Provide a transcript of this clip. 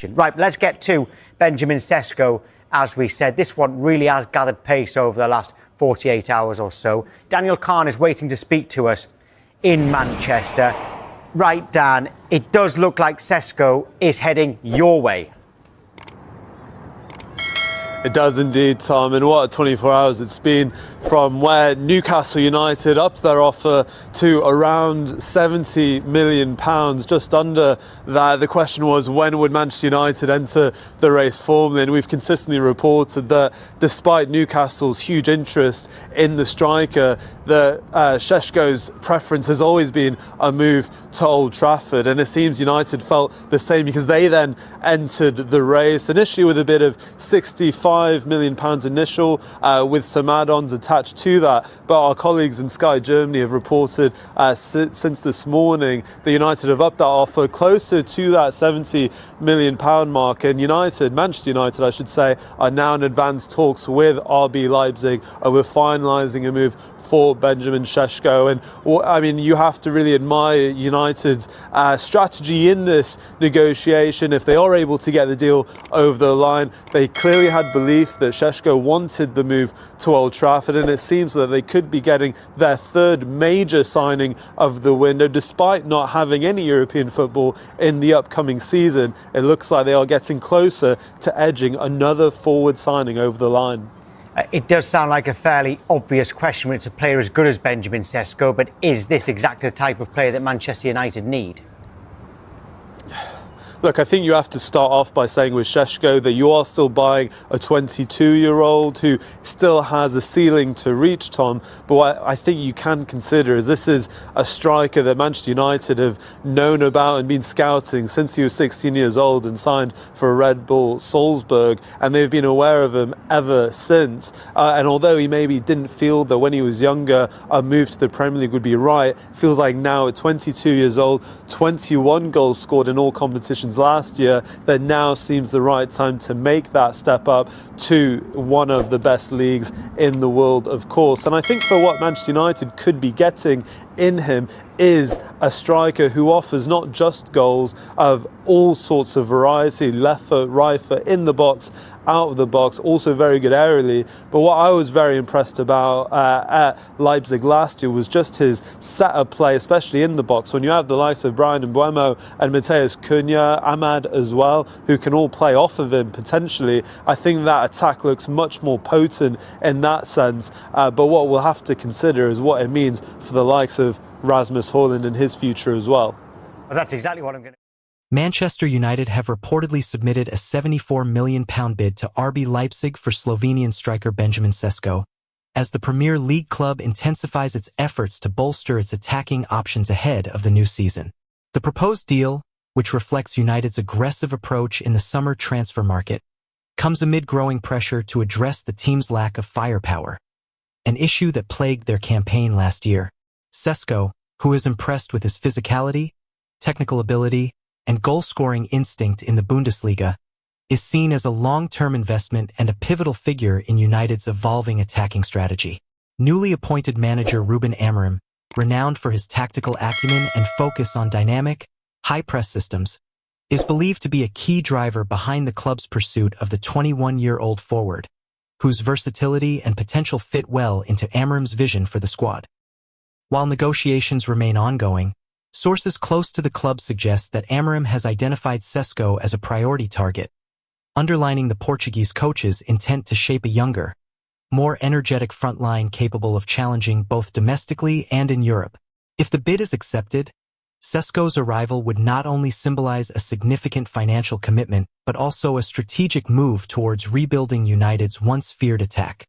Right, let's get to Benjamin Sesko. As we said, this one really has gathered pace over the last 48 hours or so. Daniel Kahn is waiting to speak to us in Manchester. Right, Dan, it does look like Sesko is heading your way. It does indeed, Tom, and what a 24 hours it's been from where Newcastle United upped their offer to around £70 million, just under that. The question was, when would Manchester United enter the race formally? And we've consistently reported that despite Newcastle's huge interest in the striker, Sesko's preference has always been a move to Old Trafford, and it seems United felt the same because they then entered the race initially with a bid of £65 million initial, with some add-ons attached to that. But our colleagues in Sky Germany have reported since this morning that United have upped that offer closer to that £70 million mark, and Manchester United I should say, are now in advanced talks with RB Leipzig over finalising a move for Benjamin Sesko. And I mean, you have to really admire United's strategy in this negotiation. If they are able to get the deal over the line, they clearly had belief that Sesko wanted the move to Old Trafford, and it seems that they could be getting their third major signing of the window. Despite not having any European football in the upcoming season, it looks like they are getting closer to edging another forward signing over the line. It does sound like a fairly obvious question when it's a player as good as Benjamin Sesko, but is this exactly the type of player that Manchester United need? Look, I think you have to start off by saying with Sesko that you are still buying a 22-year-old who still has a ceiling to reach, Tom. But what I think you can consider is this is a striker that Manchester United have known about and been scouting since he was 16 years old and signed for Red Bull Salzburg, and they've been aware of him ever since. And although he maybe didn't feel that when he was younger a move to the Premier League would be right, it feels like now at 22 years old, 21 goals scored in all competitions last year, that now seems the right time to make that step up to one of the best leagues in the world, of course. And I think for what Manchester United could be getting in him is a striker who offers not just goals of all sorts of variety, left foot, right foot, in the box, out of the box, also very good aerially. But what I was very impressed about at Leipzig last year was just his set-up play, especially in the box. When you have the likes of Brian Mbeumo and Mateus Cunha, Ahmad as well, who can all play off of him potentially, I think that attack looks much more potent in that sense. But what we'll have to consider is what it means for the likes of Rasmus Højlund and his future as well. Well, that's exactly what I'm going to... Manchester United have reportedly submitted a £74 million bid to RB Leipzig for Slovenian striker Benjamin Sesko, as the Premier League club intensifies its efforts to bolster its attacking options ahead of the new season. The proposed deal, which reflects United's aggressive approach in the summer transfer market, comes amid growing pressure to address the team's lack of firepower, an issue that plagued their campaign last year. Sesko, who is impressed with his physicality, technical ability, and goal-scoring instinct in the Bundesliga, is seen as a long-term investment and a pivotal figure in United's evolving attacking strategy. Newly appointed manager Ruben Amorim, renowned for his tactical acumen and focus on dynamic, high-press systems, is believed to be a key driver behind the club's pursuit of the 21-year-old forward, whose versatility and potential fit well into Amorim's vision for the squad. While negotiations remain ongoing, sources close to the club suggest that Amorim has identified Sesko as a priority target, underlining the Portuguese coach's intent to shape a younger, more energetic front line capable of challenging both domestically and in Europe. If the bid is accepted, Sesko's arrival would not only symbolize a significant financial commitment, but also a strategic move towards rebuilding United's once feared attack.